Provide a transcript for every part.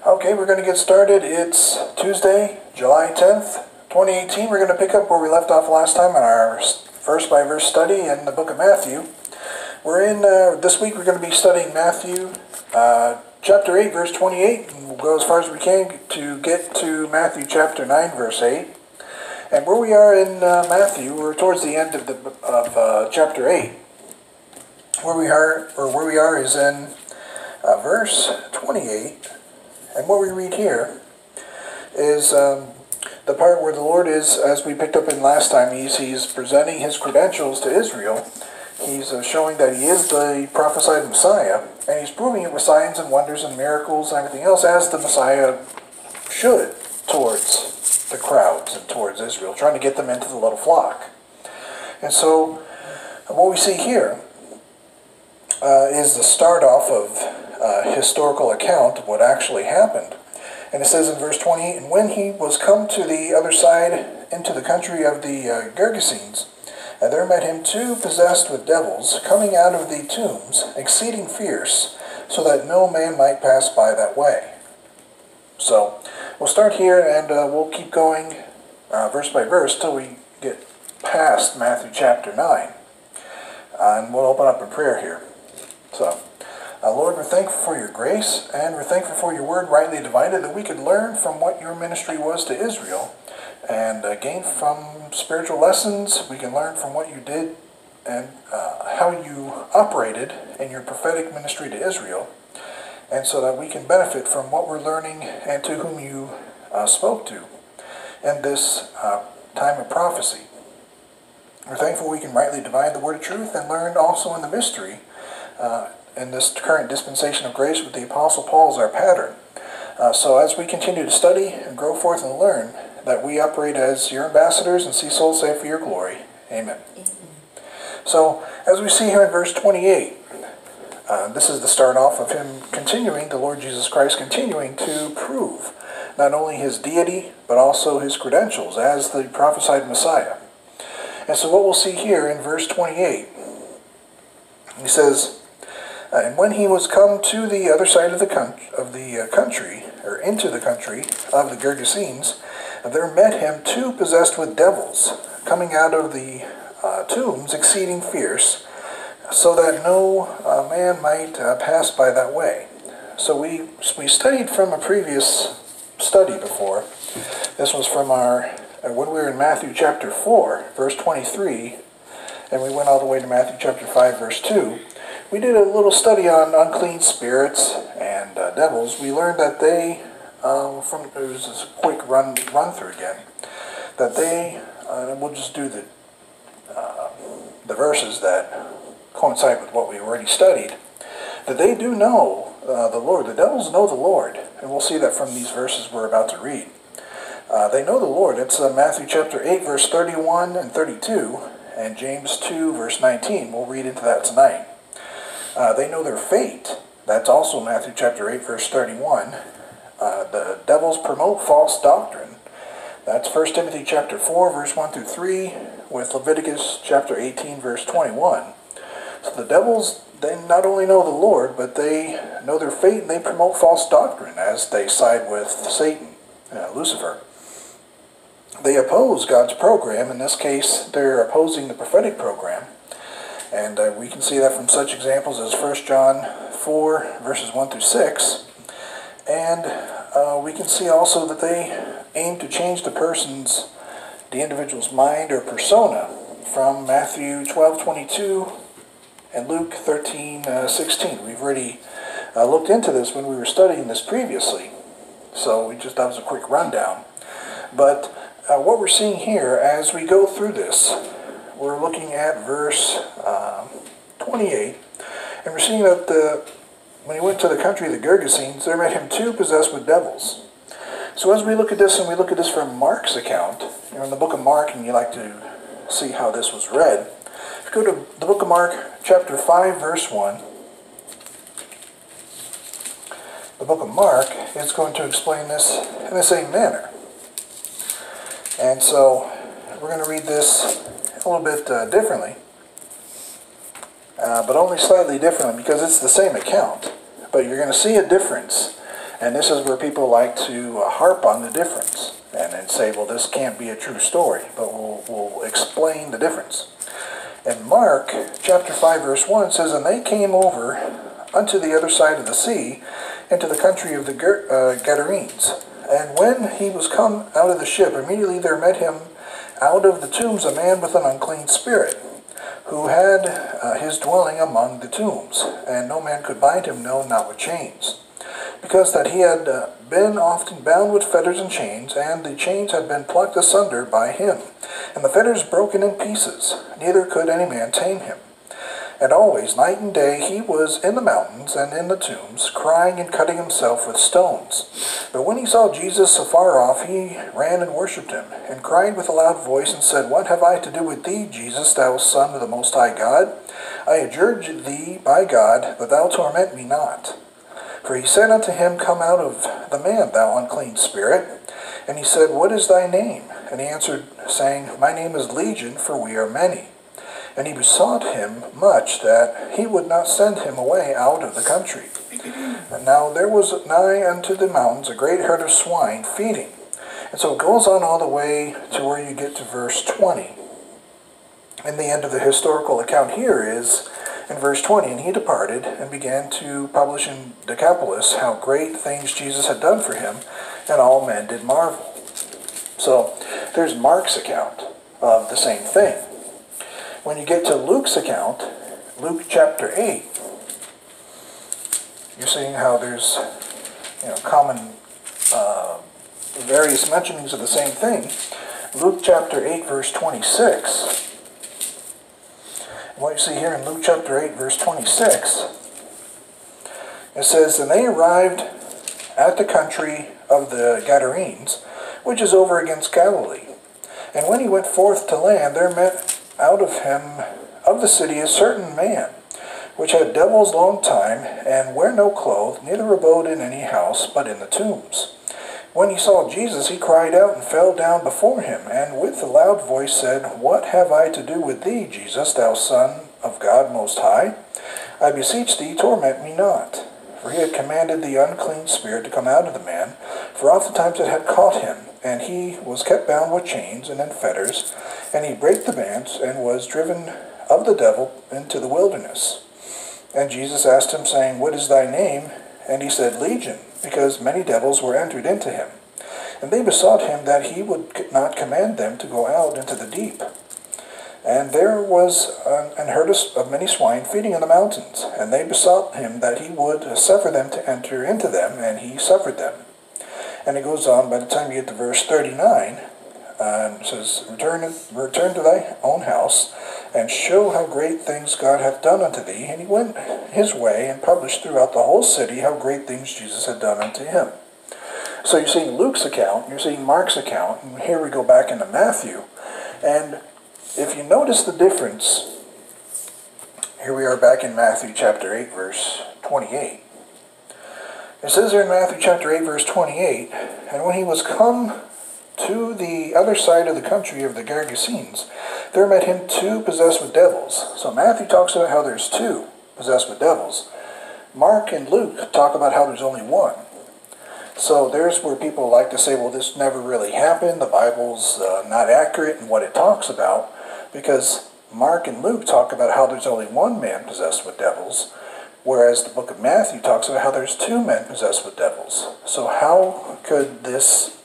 Okay, we're going to get started. It's Tuesday, July 10th, 2018. We're going to pick up where we left off last time in our verse-by-verse study in the book of Matthew. This week we're going to be studying Matthew chapter 8, verse 28, and we'll go as far as we can to get to Matthew chapter 9, verse 8. And where we are in Matthew, we're towards the end of chapter 8. Where we are is in verse 28. And what we read here is the part where the Lord is, as we picked up in last time, he's presenting his credentials to Israel. He's showing that he is the prophesied Messiah, and he's proving it with signs and wonders and miracles and everything else, as the Messiah should, towards the crowds and towards Israel, trying to get them into the little flock. And so what we see here is the start off of historical account of what actually happened. And it says in verse 20, "And when he was come to the other side into the country of the Gergesenes, and there met him two possessed with devils, coming out of the tombs, exceeding fierce, so that no man might pass by that way." So we'll start here, and we'll keep going verse by verse till we get past Matthew chapter 9. And we'll open up in prayer here. So, Lord, we're thankful for your grace, and we're thankful for your word rightly divided, that we could learn from what your ministry was to Israel, and gain from spiritual lessons. We can learn from what you did and how you operated in your prophetic ministry to Israel, and so that we can benefit from what we're learning and to whom you spoke to in this time of prophecy. We're thankful we can rightly divide the word of truth and learn also in the mystery in this current dispensation of grace with the Apostle Paul as our pattern. So as we continue to study and grow forth and learn, that we operate as your ambassadors and see souls saved for your glory. Amen. So as we see here in verse 28, this is the start off of him continuing, the Lord Jesus Christ continuing to prove not only his deity, but also his credentials as the prophesied Messiah. And so what we'll see here in verse 28, he says, "And when he was come to the other side of the country, or into the country of the Gergesenes, there met him two possessed with devils, coming out of the tombs, exceeding fierce, so that no man might pass by that way." So we studied from a previous study before. This was from when we were in Matthew chapter 4, verse 23, and we went all the way to Matthew chapter 5, verse 2. We did a little study on unclean spirits and devils. We learned that they, it was just a quick run through again, that they, and we'll just do the verses that coincide with what we already studied, that they do know the Lord. The devils know the Lord, and we'll see that from these verses we're about to read. They know the Lord. It's Matthew chapter 8, verse 31 and 32, and James 2, verse 19. We'll read into that tonight. They know their fate. That's also Matthew chapter 8, verse 31. The devils promote false doctrine. That's 1 Timothy chapter 4, verse 1 through 3, with Leviticus chapter 18, verse 21. So the devils, they not only know the Lord, but they know their fate, and they promote false doctrine as they side with Satan, Lucifer. They oppose God's program. In this case, they're opposing the prophetic program. And we can see that from such examples as 1 John 4, verses 1 through 6. And we can see also that they aim to change the individual's mind or persona, from Matthew 12:22 and Luke 13:16. We've already looked into this when we were studying this previously. So that was a quick rundown. But what we're seeing here as we go through this, we're looking at verse 28, and we're seeing that when he went to the country of the Gergesenes, there met him two possessed with devils. So as we look at this, and we look at this from Mark's account, in the book of Mark, and you like to see how this was read, if you go to the book of Mark, chapter 5, verse 1, the book of Mark is going to explain this in the same manner. And so we're going to read this a little bit differently, but only slightly differently, because it's the same account. But you're going to see a difference And this is where people like to harp on the difference and then say, well, this can't be a true story, but we'll explain the difference. In Mark chapter 5, verse 1, it says, "And they came over unto the other side of the sea, into the country of the Gadarenes. And when he was come out of the ship, immediately there met him out of the tombs a man with an unclean spirit, who had his dwelling among the tombs, and no man could bind him, no, not with chains, because that he had been often bound with fetters and chains, and the chains had been plucked asunder by him, and the fetters broken in pieces, neither could any man tame him. And always, night and day, he was in the mountains and in the tombs, crying and cutting himself with stones. But when he saw Jesus afar off, he ran and worshipped him, and cried with a loud voice, and said, What have I to do with thee, Jesus, thou Son of the Most High God? I adjure thee by God, that thou torment me not. For he said unto him, Come out of the man, thou unclean spirit. And he said, What is thy name? And he answered, saying, My name is Legion, for we are many. And he besought him much that he would not send him away out of the country. And now there was nigh unto the mountains a great herd of swine feeding. And so it goes on all the way to where you get to verse 20. And the end of the historical account here is in verse 20, And he departed and began to publish in Decapolis how great things Jesus had done for him, and all men did marvel. So there's Mark's account of the same thing. When you get to Luke's account, Luke chapter 8, you're seeing how there's common various mentionings of the same thing. Luke chapter 8, verse 26. What you see here in Luke chapter 8, verse 26, it says, And they arrived at the country of the Gadarenes, which is over against Galilee. And when he went forth to land, there met out of him of the city a certain man, which had devils long time, and wear no clothes, neither abode in any house, but in the tombs. When he saw Jesus, he cried out and fell down before him, and with a loud voice said, What have I to do with thee, Jesus, thou Son of God Most High? I beseech thee, torment me not. For he had commanded the unclean spirit to come out of the man, for oftentimes it had caught him, and he was kept bound with chains and in fetters, and he brake the bands, and was driven of the devil into the wilderness. And Jesus asked him, saying, What is thy name? And he said, Legion, because many devils were entered into him. And they besought him that he would not command them to go out into the deep. And there was an herd of many swine feeding in the mountains, and they besought him that he would suffer them to enter into them, and he suffered them. And it goes on, by the time you get to verse 39, it says, Return to thy own house, and show how great things God hath done unto thee. And he went his way, and published throughout the whole city how great things Jesus had done unto him. So you're seeing Luke's account, you're seeing Mark's account, and here we go back into Matthew. And if you notice the difference, here we are back in Matthew chapter 8, verse 28. It says there in Matthew chapter 8, verse 28, And when he was come to the other side of the country of the Gergesenes, there met him two possessed with devils. So Matthew talks about how there's two possessed with devils. Mark and Luke talk about how there's only one. So there's where people like to say, well, this never really happened. The Bible's not accurate in what it talks about, because Mark and Luke talk about how there's only one man possessed with devils, whereas the book of Matthew talks about how there's two men possessed with devils. So how could this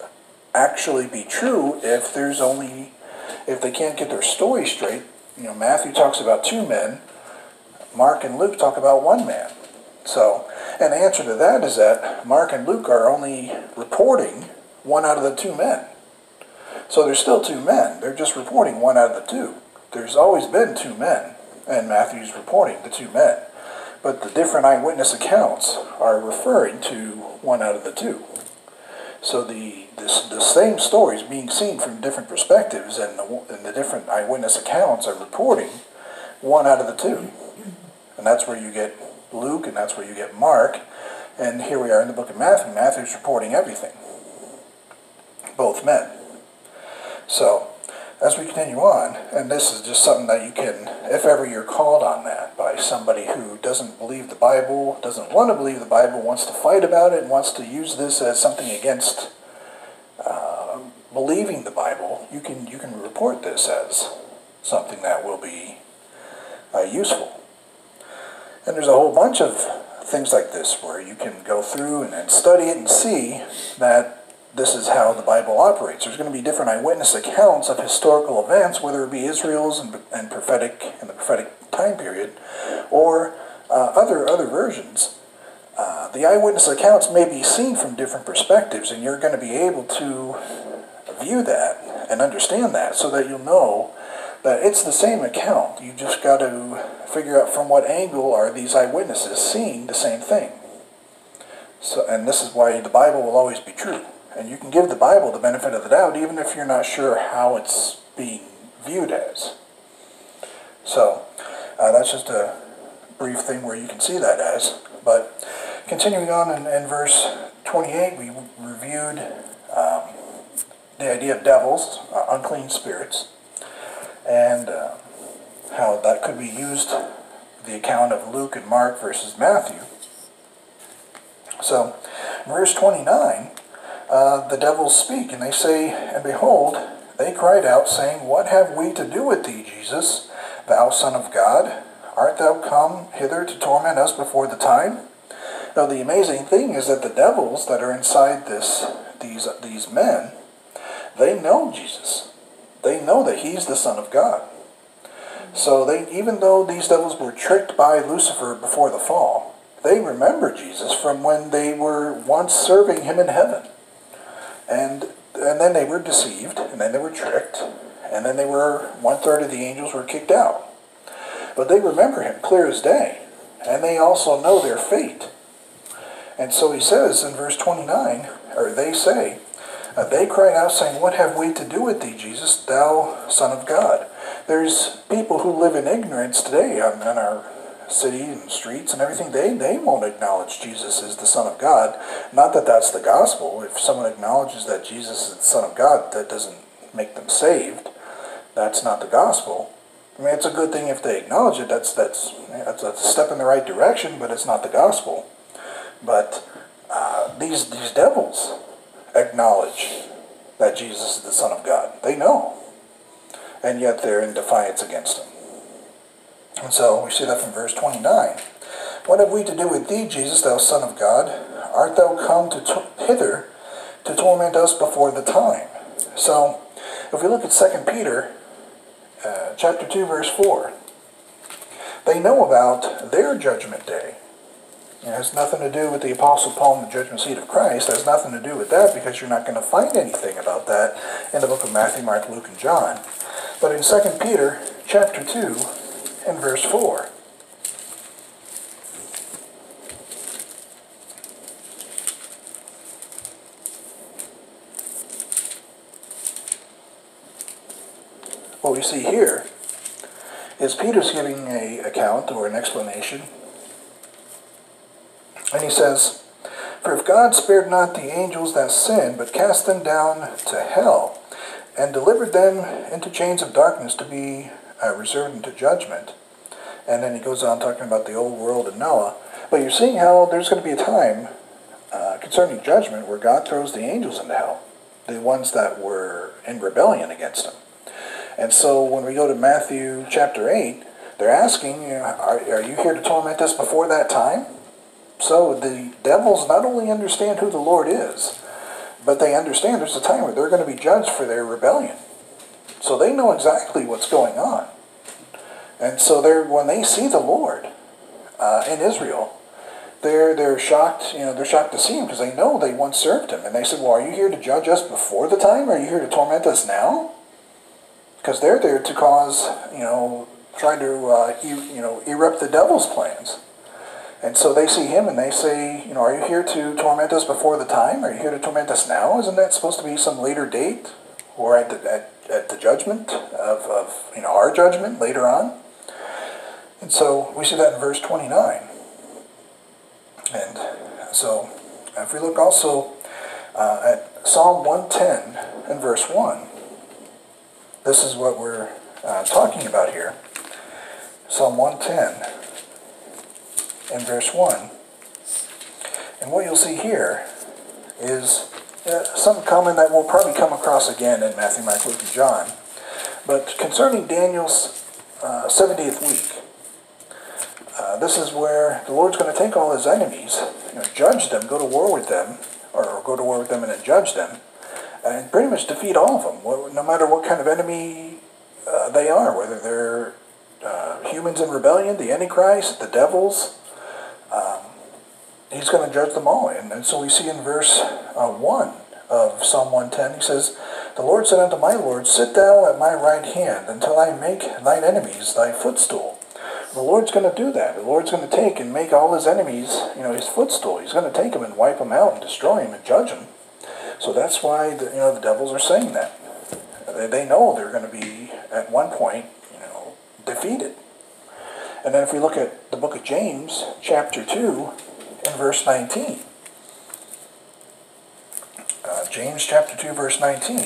actually be true if they can't get their story straight? Matthew talks about two men, Mark and Luke talk about one man. So, and the answer to that is that Mark and Luke are only reporting one out of the two men. So there's still two men. They're just reporting one out of the two. There's always been two men, and Matthew's reporting the two men. But the different eyewitness accounts are referring to one out of the two. So the same story is being seen from different perspectives, and the different eyewitness accounts are reporting one out of the two. And that's where you get Luke, and that's where you get Mark. And here we are in the book of Matthew. Matthew's reporting everything. Both men. So as we continue on, and this is just something that you can, if ever you're called on that by somebody who doesn't believe the Bible, doesn't want to believe the Bible, wants to fight about it, wants to use this as something against believing the Bible, you can report this as something that will be useful. And there's a whole bunch of things like this where you can go through and study it and see that this is how the Bible operates. There's going to be different eyewitness accounts of historical events, whether it be Israel's and prophetic in the prophetic time period, or other versions. The eyewitness accounts may be seen from different perspectives, and you're going to be able to view that and understand that so that you'll know that it's the same account. You just got to figure out from what angle are these eyewitnesses seeing the same thing. So, and this is why the Bible will always be true. And you can give the Bible the benefit of the doubt even if you're not sure how it's being viewed as. So, that's just a brief thing where you can see that as. But continuing on in verse 28, we reviewed the idea of devils, unclean spirits, and how that could be used, the account of Luke and Mark versus Matthew. So, verse 29, the devils speak, and they say, and behold, they cried out, saying, What have we to do with thee, Jesus, thou Son of God? Art thou come hither to torment us before the time? Now, the amazing thing is that the devils that are inside these men, they know Jesus. They know that he's the Son of God. So even though these devils were tricked by Lucifer before the fall, they remember Jesus from when they were once serving him in heaven. And then they were deceived, and then they were tricked, and then 1/3 of the angels were kicked out. But they remember him clear as day, and they also know their fate. And so he says in verse 29, or they say, they cried out saying, What have we to do with thee, Jesus, thou Son of God? There's people who live in ignorance today in our city and streets and everything. They won't acknowledge Jesus as the Son of God. Not that that's the gospel. If someone acknowledges that Jesus is the Son of God, that doesn't make them saved. That's not the gospel. I mean, it's a good thing if they acknowledge it. That's a step in the right direction, but it's not the gospel. But these devils acknowledge that Jesus is the Son of God. They know. And yet they're in defiance against him. And so we see that from verse 29. What have we to do with thee, Jesus, thou Son of God? Art thou come hither to torment us before the time? So, if we look at 2 Peter, chapter 2, verse 4, they know about their judgment day. It has nothing to do with the Apostle Paul and the judgment seat of Christ. It has nothing to do with that because you're not going to find anything about that in the book of Matthew, Mark, Luke, and John. But in 2 Peter chapter 2 and verse 4, what we see here is Peter's giving an account or an explanation. And he says, For if God spared not the angels that sinned, but cast them down to hell, and delivered them into chains of darkness to be reserved unto judgment. And then he goes on talking about the old world and Noah. But you're seeing how there's going to be a time concerning judgment where God throws the angels into hell, the ones that were in rebellion against him. And so when we go to Matthew chapter 8, they're asking, are you here to torment us before that time? So the devils not only understand who the Lord is, but they understand there's a time where they're going to be judged for their rebellion. So they know exactly what's going on. And so when they see the Lord in Israel, they're shocked. They're shocked to see him because they know they once served him. And they said, "Well, are you here to judge us before the time? Or are you here to torment us now?" Because they're there to cause, try to erupt the devil's plans. And so they see him and they say, are you here to torment us before the time? Are you here to torment us now? Isn't that supposed to be some later date? Or at the judgment of our judgment later on? And so we see that in verse 29. And so if we look also at Psalm 110 and verse 1, this is what we're talking about here. Psalm 110 and verse 1. And what you'll see here is something common that we'll probably come across again in Matthew, Mark, Luke, and John. But concerning Daniel's 70th week, this is where the Lord's going to take all his enemies, judge them, go to war with them, or go to war with them and then judge them, and pretty much defeat all of them, no matter what kind of enemy they are, whether they're humans in rebellion, the Antichrist, the devils. He's going to judge them all. And so we see in verse 1 of Psalm 110, he says, "The Lord said unto my Lord, Sit thou at my right hand, until I make thine enemies thy footstool." The Lord's going to do that. The Lord's going to take and make all his enemies, his footstool. He's going to take them and wipe them out and destroy them and judge them. So that's why the devils are saying that. They know they're going to be, at one point, defeated. And then if we look at the book of James, chapter 2, and verse 19. James chapter 2, verse 19.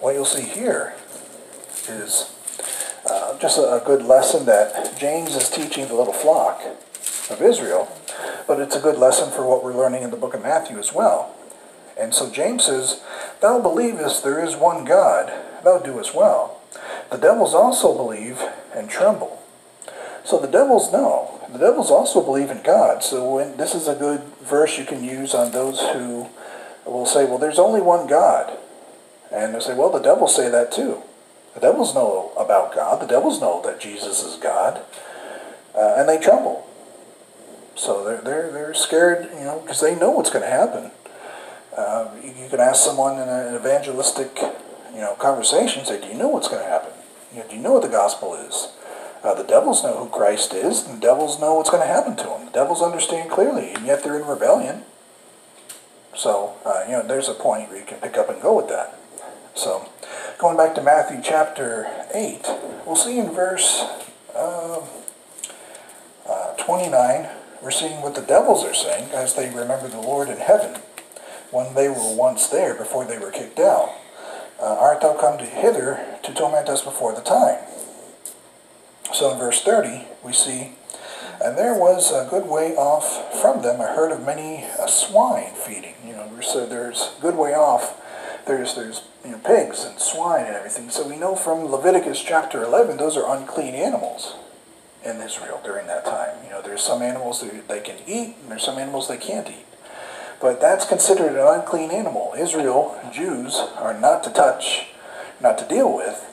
What you'll see here is just a good lesson that James is teaching the little flock of Israel, but it's a good lesson for what we're learning in the book of Matthew as well. And so James says, "Thou believest there is one God, thou doest well. The devils also believe and tremble." So the devils know. The devils also believe in God. So this is a good verse you can use on those who will say, well, there's only one God. And they say, well, the devils say that too. The devils know about God. The devils know that Jesus is God. And they tremble. So they're scared, because they know what's going to happen. You can ask someone in an evangelistic, conversation, say, do you know what's going to happen? Do you know what the gospel is? The devils know who Christ is, and the devils know what's going to happen to them. The devils understand clearly, and yet they're in rebellion. So, there's a point where you can pick up and go with that. So, going back to Matthew chapter 8, we'll see in verse 29, we're seeing what the devils are saying as they remember the Lord in heaven when they were once there before they were kicked out. "Art thou come hither to torment us before the time?" So in verse 30, we see, "And there was a good way off from them a herd of many swine feeding." So there's a good way off. There's pigs and swine and everything. So we know from Leviticus chapter 11, those are unclean animals in Israel during that time. There's some animals that they can eat, and there's some animals they can't eat. But that's considered an unclean animal. Israel, Jews, are not to touch, not to deal with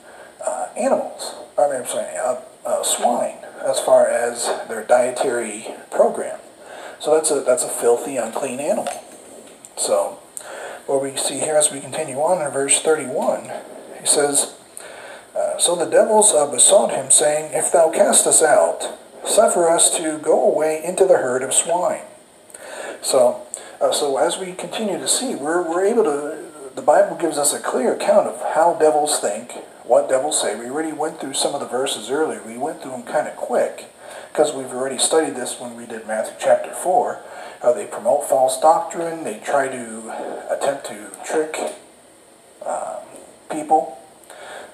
animals. Swine, as far as their dietary program. So that's a filthy, unclean animal. So what we see here as we continue on in verse 31, he says, "So the devils besought him, saying, If thou cast us out, suffer us to go away into the herd of swine." So as we continue to see, we're able to, the Bible gives us a clear account of how devils think, what devils say. We already went through some of the verses earlier. We went through them kind of quick, because we've already studied this when we did Matthew chapter 4. How they promote false doctrine, they try to attempt to trick people,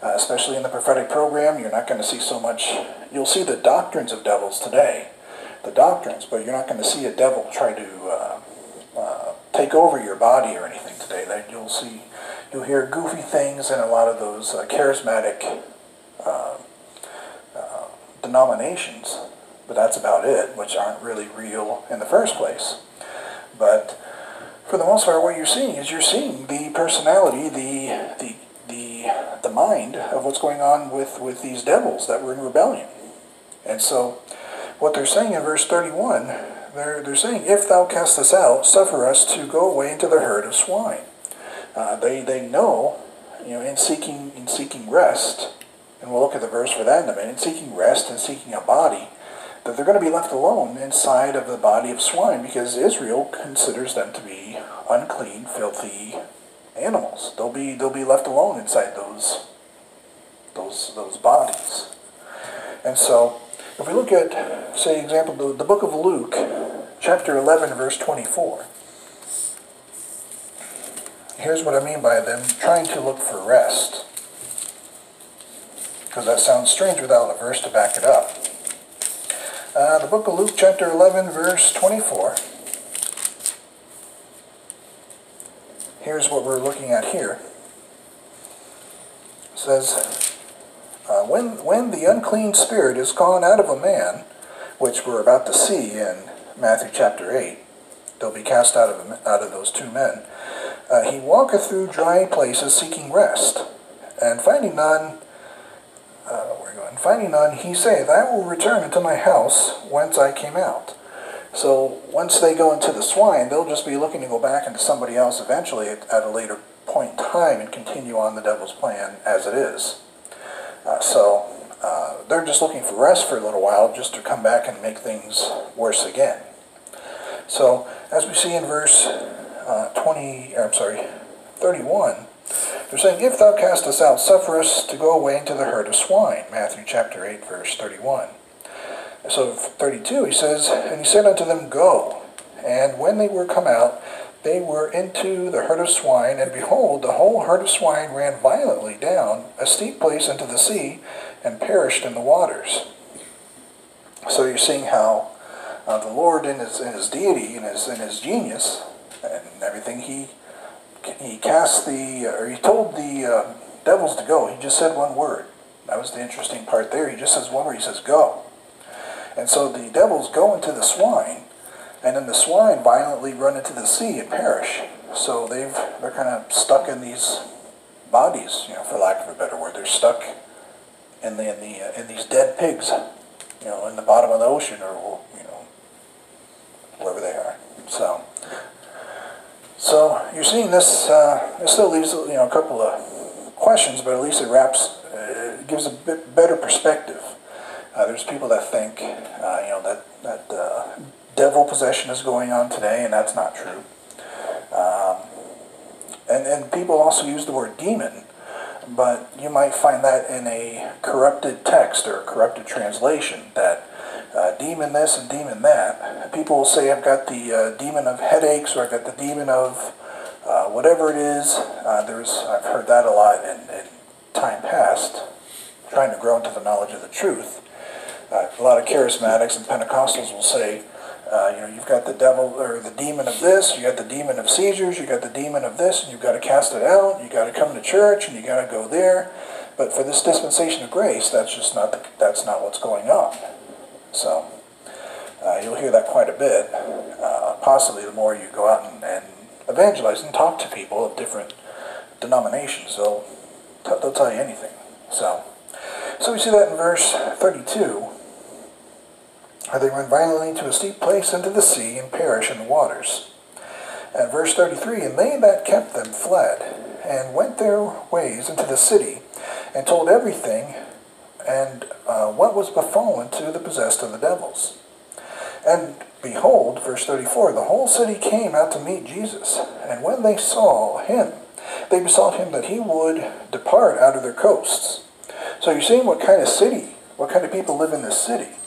especially in the prophetic program. You're not going to see so much, you'll see the doctrines of devils today, the doctrines, but you're not going to see a devil try to take over your body or anything today. That you'll hear goofy things in a lot of those charismatic denominations, but that's about it, which aren't really real in the first place. But for the most part, what you're seeing is the personality, the mind of what's going on with these devils that were in rebellion. And so what they're saying in verse 31, they're saying, "If thou cast us out, suffer us to go away into the herd of swine." They know, in seeking rest, and we'll look at the verse for that in a minute, in seeking rest and seeking a body, that they're going to be left alone inside of the body of swine, because Israel considers them to be unclean, filthy animals. They'll be left alone inside those bodies. And so, if we look at, say, example, the book of Luke, chapter 11, verse 24. here's what I mean by them trying to look for rest. Because that sounds strange without a verse to back it up. The book of Luke chapter 11 verse 24. Here's what we're looking at here. It says, when the unclean spirit is gone out of a man, which we're about to see in Matthew chapter 8, they'll be cast out of those two men. He walketh through dry places seeking rest, and finding none, he saith, I will return into my house whence I came out. So once they go into the swine, they'll just be looking to go back into somebody else eventually at a later point in time and continue on the devil's plan as it is. They're just looking for rest for a little while just to come back and make things worse again. So as we see in verse 31, they're saying, if thou cast us out, suffer us to go away into the herd of swine. Matthew chapter 8, verse 31. So 32, he says, and he said unto them, go. And when they were come out, they were into the herd of swine, and behold, the whole herd of swine ran violently down a steep place into the sea, and perished in the waters. So you're seeing how the Lord, in his deity, in his genius, and everything, he told the devils to go. He just said one word. That was the interesting part there. He just says one word. He says, go. And so the devils go into the swine, and then the swine violently run into the sea and perish. So they're kind of stuck in these bodies, for lack of a better word. They're stuck in these dead pigs, in the bottom of the ocean, or wherever they are. So you're seeing this. It still leaves a couple of questions, but at least it gives a bit better perspective. There's people that think that devil possession is going on today, and that's not true. And people also use the word demon, but you might find that in a corrupted text or a corrupted translation, that demon this and demon that. People will say, I've got the demon of headaches, or I've got the demon of whatever it is. I've heard that a lot in time past, trying to grow into the knowledge of the truth. A lot of charismatics and Pentecostals will say, you've got the devil or the demon of this, you got the demon of seizures, you got the demon of this, and you've got to cast it out, you got to come to church, and you got to go there. But for this dispensation of grace, that's not what's going on. So you'll hear that quite a bit. Possibly the more you go out and evangelize and talk to people of different denominations, they'll tell you anything. So we see that in verse 32. They run violently to a steep place into the sea and perish in the waters. And verse 33, and they that kept them fled, and went their ways into the city, and told everything, and what was befallen to the possessed of the devils. And behold, verse 34, the whole city came out to meet Jesus, and when they saw him, they besought him that he would depart out of their coasts. So you're seeing what kind of city, what kind of people live in this city.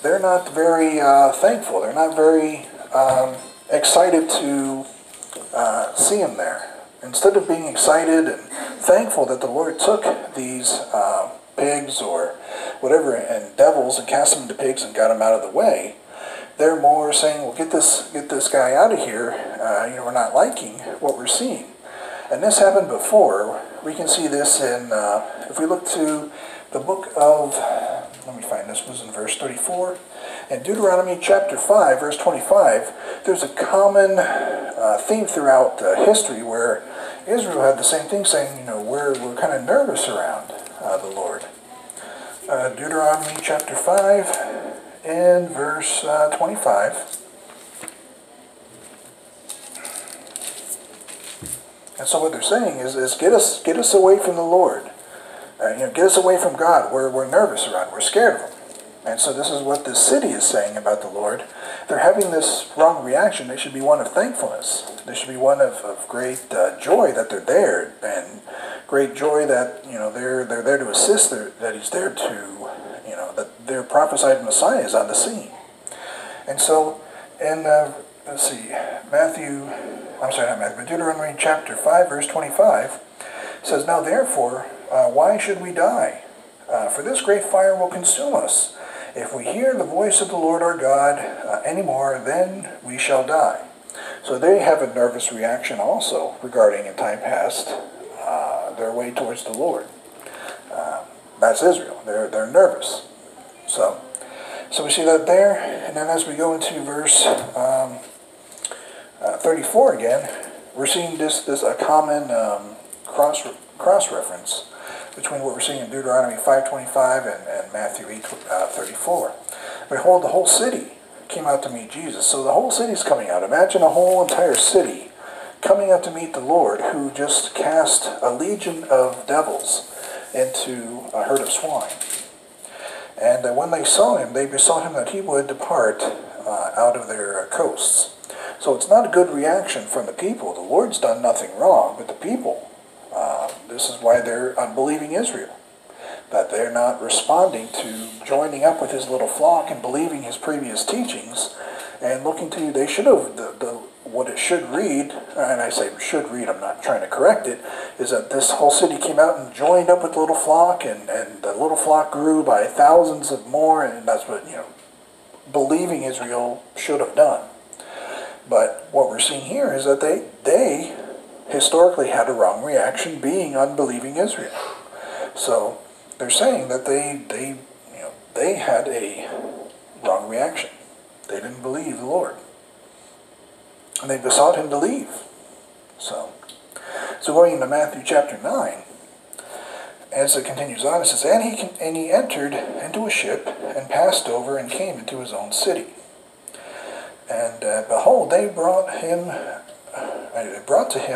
They're not very thankful. They're not very excited to see him there. Instead of being excited and thankful that the Lord took these pigs or whatever and devils and cast them into pigs and got them out of the way, they're more saying, well, get this guy out of here. We're not liking what we're seeing. And this happened before. We can see this in, if we look to the book of, let me find this, was in verse 34. In Deuteronomy chapter 5, verse 25, there's a common theme throughout history where Israel had the same thing, saying, we're kind of nervous around the Lord. Deuteronomy chapter 5 and verse 25. And so what they're saying is get us away from the Lord. Get us away from God. We're nervous around. We're scared of him. And so this is what this city is saying about the Lord. They're having this wrong reaction. They should be one of thankfulness. They should be one of great joy that they're there, and great joy that they're there to assist. That he's there to that their prophesied Messiah is on the scene. And so in let's see, Matthew I'm sorry, not Matthew, but Deuteronomy chapter 5, verse 25, says, "Now therefore, why should we die? For this great fire will consume us. If we hear the voice of the Lord our God anymore, then we shall die." So they have a nervous reaction also regarding in time past their way towards the Lord. That's Israel. They're nervous. So we see that there, and then as we go into verse 34 again, we're seeing this a common cross reference between what we're seeing in Deuteronomy 5:25 and Matthew 8:34. "Behold, the whole city came out to meet Jesus." So the whole city's coming out. Imagine a whole entire city coming out to meet the Lord, who just cast a legion of devils into a herd of swine. And when they saw him, they besought him that he would depart out of their coasts. So it's not a good reaction from the people. The Lord's done nothing wrong, but the people, this is why they're unbelieving Israel. That they're not responding to joining up with his little flock and believing his previous teachings and looking to, they should have, what it should read, and I say should read, I'm not trying to correct it, is that this whole city came out and joined up with the little flock, and the little flock grew by thousands of more, and that's what, believing Israel should have done. But what we're seeing here is that they historically had a wrong reaction, being unbelieving Israel. So they're saying that they had a wrong reaction. They didn't believe the Lord, and they besought him to leave. So going into Matthew chapter 9, as it continues on, it says, "And he entered into a ship and passed over and came into his own city. And behold, they brought to him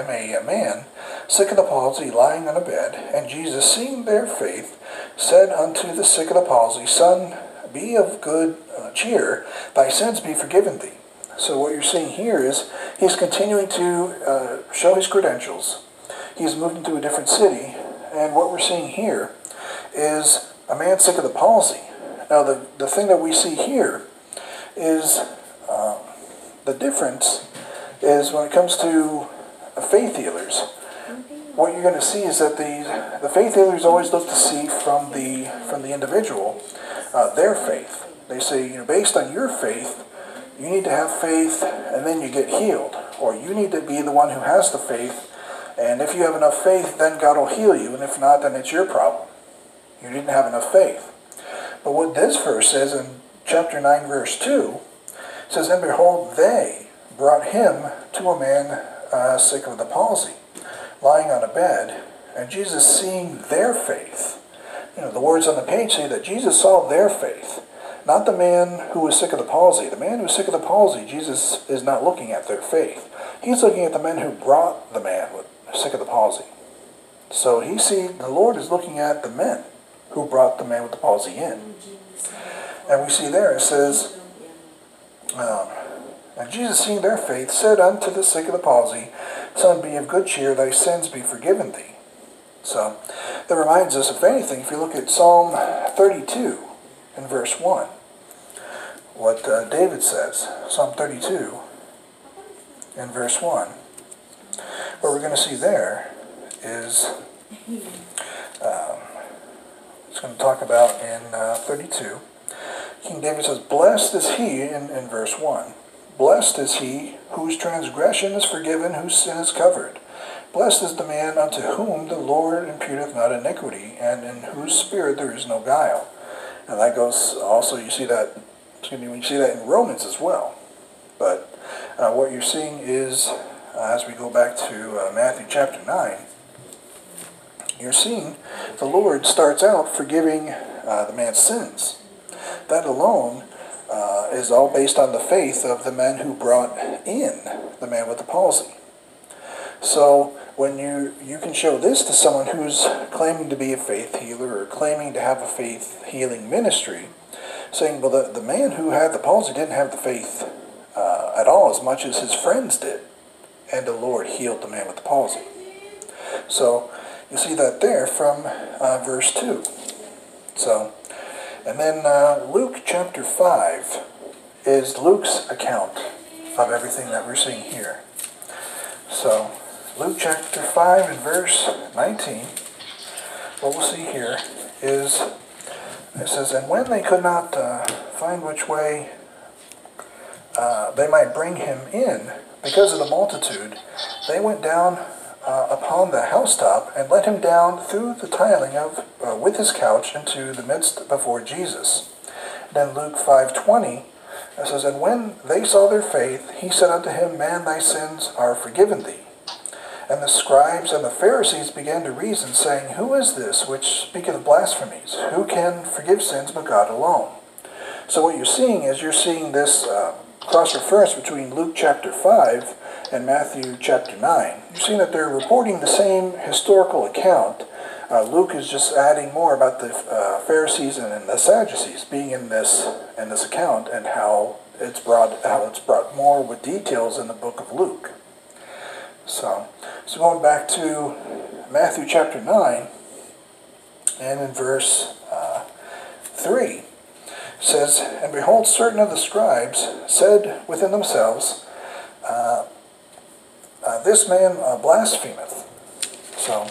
a man sick of the palsy, lying on a bed. And Jesus, seeing their faith, said unto the sick of the palsy, Son, be of good cheer, thy sins be forgiven thee." So what you're seeing here is he's continuing to show his credentials. He's moved into a different city, and what we're seeing here is a man sick of the palsy. Now the thing that we see here is the difference is when it comes to faith healers. What you're going to see is that the faith healers always look to see from the individual their faith. They say, based on your faith, you need to have faith and then you get healed. Or you need to be the one who has the faith, and if you have enough faith, then God will heal you, and if not, then it's your problem. You didn't have enough faith. But what this verse says in chapter 9, verse 2, it says, "And behold, they brought him to a man sick of the palsy, lying on a bed, and Jesus, seeing their faith," the words on the page say that Jesus saw their faith, not the man who was sick of the palsy. The man who was sick of the palsy, Jesus is not looking at their faith. He's looking at the men who brought the man sick of the palsy. So the Lord is looking at the men who brought the man with the palsy in. And we see there, it says, "And Jesus, seeing their faith, said unto the sick of the palsy, Son, be of good cheer, thy sins be forgiven thee." So that reminds us, if anything, if you look at Psalm 32 in verse 1, what David says, Psalm 32 in verse 1, what we're going to see there is, it's going to talk about in 32, King David says, "Blessed is he," in verse 1, "Blessed is he whose transgression is forgiven, whose sin is covered. Blessed is the man unto whom the Lord imputeth not iniquity, and in whose spirit there is no guile." And that goes also, you see that in Romans as well. But what you're seeing is, as we go back to Matthew chapter 9, you're seeing the Lord starts out forgiving the man's sins. That alone is all based on the faith of the men who brought in the man with the palsy. So when you can show this to someone who's claiming to be a faith healer or claiming to have a faith healing ministry, saying, well, the man who had the palsy didn't have the faith at all as much as his friends did, and the Lord healed the man with the palsy. So you see that there from verse 2. So, and then Luke chapter 5 is Luke's account of everything that we're seeing here. So, Luke chapter 5 and verse 19, what we'll see here is, it says, "And when they could not find which way they might bring him in, because of the multitude, they went down upon the housetop and let him down through the tiling with his couch into the midst before Jesus." Then Luke 5:20 says, "And when they saw their faith, he said unto him, Man, thy sins are forgiven thee. And the scribes and the Pharisees began to reason, saying, Who is this which speaketh blasphemies? Who can forgive sins but God alone?" So what you're seeing is this cross-reference between Luke chapter 5 and Matthew chapter 9. You're seeing that they're reporting the same historical account. Luke is just adding more about the Pharisees and the Sadducees being in this account, and how it's brought more with details in the book of Luke. So going back to Matthew chapter 9, and in verse 3, says, "And behold, certain of the scribes said within themselves, This man blasphemeth." So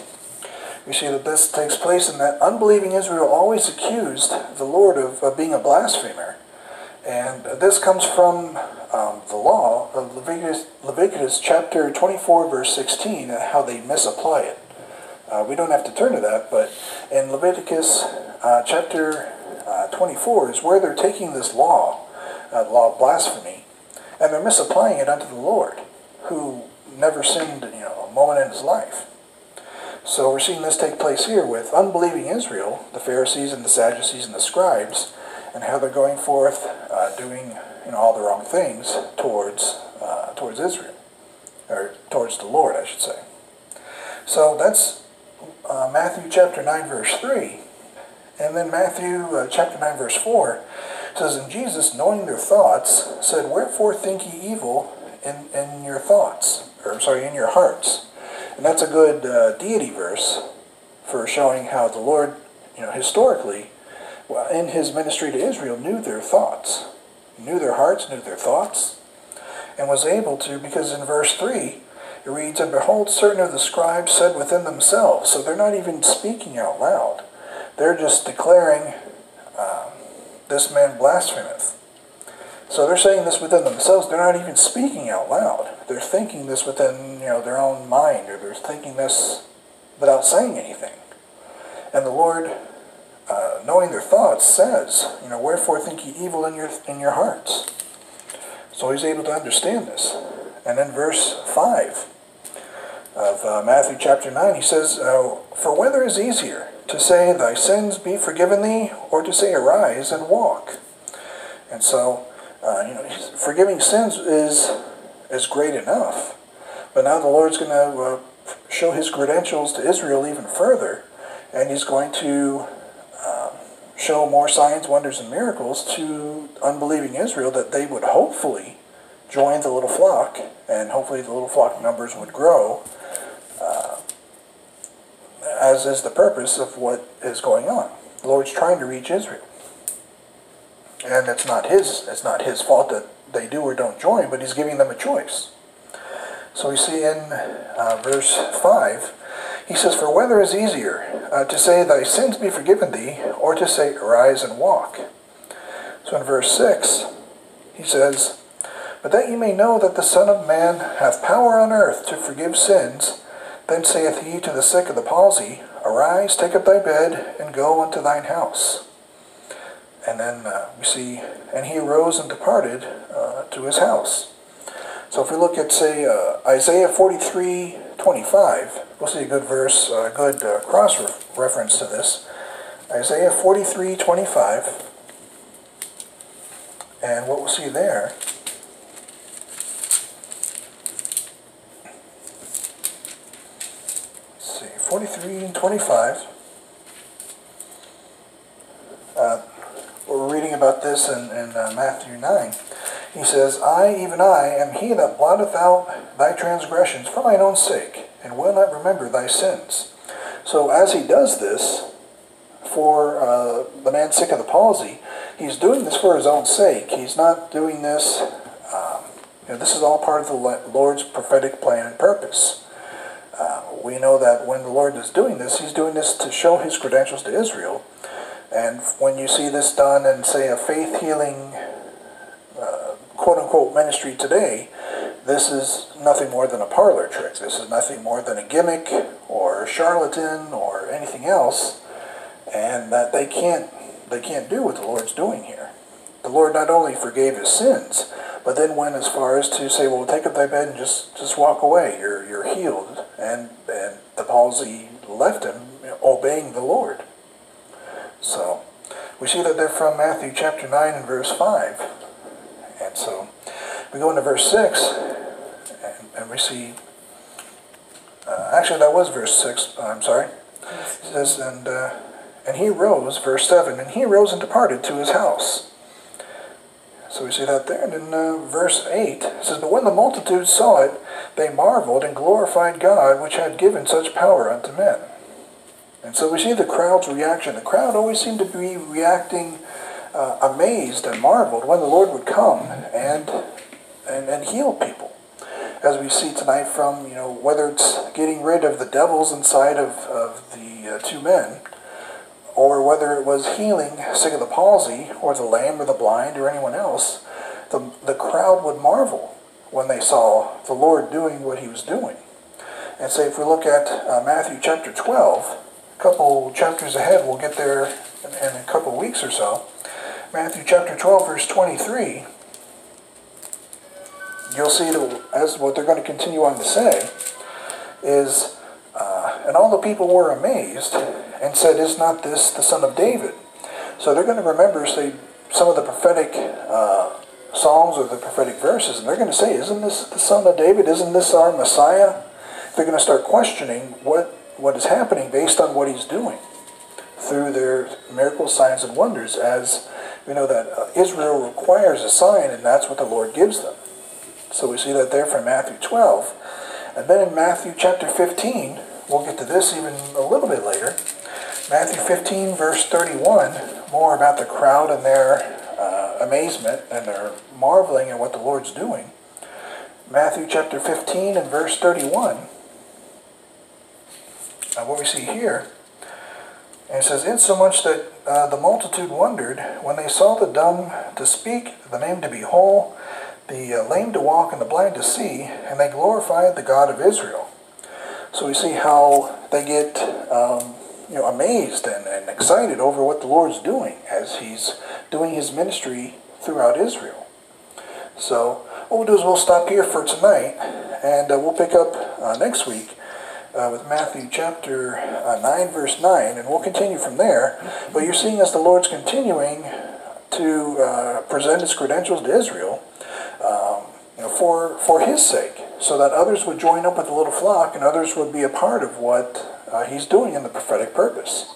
we see that this takes place in that unbelieving Israel always accused the Lord of being a blasphemer. And this comes from the law of Leviticus chapter 24, verse 16, and how they misapply it. We don't have to turn to that, but in Leviticus chapter 24 is where they're taking this law, the law of blasphemy, and they're misapplying it unto the Lord, who never sinned, a moment in his life. So we're seeing this take place here with unbelieving Israel, the Pharisees and the Sadducees and the scribes, and how they're going forth doing all the wrong things towards Israel, or towards the Lord, I should say. So that's Matthew chapter 9, verse 3. And then Matthew chapter 9, verse 4 says, "And Jesus, knowing their thoughts, said, Wherefore think ye evil in your thoughts?" in your hearts. And that's a good deity verse for showing how the Lord, historically, in his ministry to Israel, knew their thoughts, knew their hearts, knew their thoughts, and was able to, because in verse 3, it reads, "And behold, certain of the scribes said within themselves." So they're not even speaking out loud. They're just declaring, "This man blasphemeth." So they're saying this within themselves. They're not even speaking out loud. They're thinking this within, their own mind, or they're thinking this without saying anything. And the Lord, knowing their thoughts, says, "Wherefore think ye evil in your hearts?" So he's able to understand this. And in verse 5 of Matthew chapter 9, he says, "For whether is easier, to say, Thy sins be forgiven thee, or to say, Arise and walk?" And so, forgiving sins is great enough. But now the Lord's going to show his credentials to Israel even further, and he's going to show more signs, wonders, and miracles to unbelieving Israel, that they would hopefully join the little flock, and hopefully the little flock numbers would grow, as is the purpose of what is going on. The Lord's trying to reach Israel. And it's not his fault that they do or don't join, but he's giving them a choice. So we see in verse 5, he says, "For whether is easier, to say, Thy sins be forgiven thee, or to say, Arise and walk?" So in verse 6, he says, "But that ye may know that the Son of Man hath power on earth to forgive sins, then saith he to the sick of the palsy, Arise, take up thy bed, and go unto thine house." And then we see, "And he arose and departed to his house." So if we look at, say, Isaiah 43:25, we'll see a good verse, a good cross-reference to this. Isaiah 43:25, and what we'll see there, let's see, 43:25, we're reading about this in Matthew 9. He says, "I, even I, am he that blotteth out thy transgressions for mine own sake, and will not remember thy sins." So as he does this for the man sick of the palsy, he's doing this for his own sake. He's not doing this, this is all part of the Lord's prophetic plan and purpose. We know that when the Lord is doing this, he's doing this to show his credentials to Israel. And when you see this done in, say, a faith-healing, quote-unquote, ministry today, this is nothing more than a parlor trick. This is nothing more than a gimmick or a charlatan or anything else, and that they can't do what the Lord's doing here. The Lord not only forgave his sins, but then went as far as to say, well, take up thy bed and just walk away. You're healed. And the palsy left him, obeying the Lord. So we see that they're from Matthew chapter 9 and verse 5. And so we go into verse 6, and we see, actually that was verse 6, I'm sorry. It says, and he rose, verse 7, and he rose and departed to his house. So we see that there. And in verse 8, it says, but when the multitude saw it, they marveled and glorified God, which had given such power unto men. And so we see the crowd's reaction. The crowd always seemed to be reacting amazed and marveled when the Lord would come and heal people. As we see tonight from, whether it's getting rid of the devils inside of the two men, or whether it was healing sick of the palsy, or the lame, or the blind, or anyone else, the crowd would marvel when they saw the Lord doing what he was doing. And so if we look at Matthew chapter 12, a couple chapters ahead, we'll get there in a couple weeks or so. Matthew chapter 12, verse 23, you'll see as what they're going to continue on to say is, and all the people were amazed and said, is not this the son of David? So they're going to remember, say, some of the prophetic psalms or the prophetic verses, and they're going to say, isn't this the son of David? Isn't this our Messiah? They're going to start questioning what is happening based on what he's doing through their miracles, signs, and wonders, as we know that Israel requires a sign, and that's what the Lord gives them. So we see that there from Matthew 12. And then in Matthew chapter 15, we'll get to this even a little bit later. Matthew 15, verse 31, more about the crowd and their amazement and their marveling at what the Lord's doing. Matthew chapter 15 and verse 31. What we see here, and it says, insomuch that the multitude wondered when they saw the dumb to speak, the maimed to be whole, the lame to walk, and the blind to see, and they glorified the God of Israel. So we see how they get amazed and excited over what the Lord's doing as he's doing his ministry throughout Israel. So what we'll do is we'll stop here for tonight, and we'll pick up next week with Matthew chapter 9, verse 9, and we'll continue from there. But you're seeing as the Lord's continuing to present his credentials to Israel for his sake, so that others would join up with the little flock and others would be a part of what he's doing in the prophetic purpose.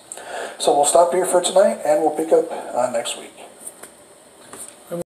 So we'll stop here for tonight, and we'll pick up next week.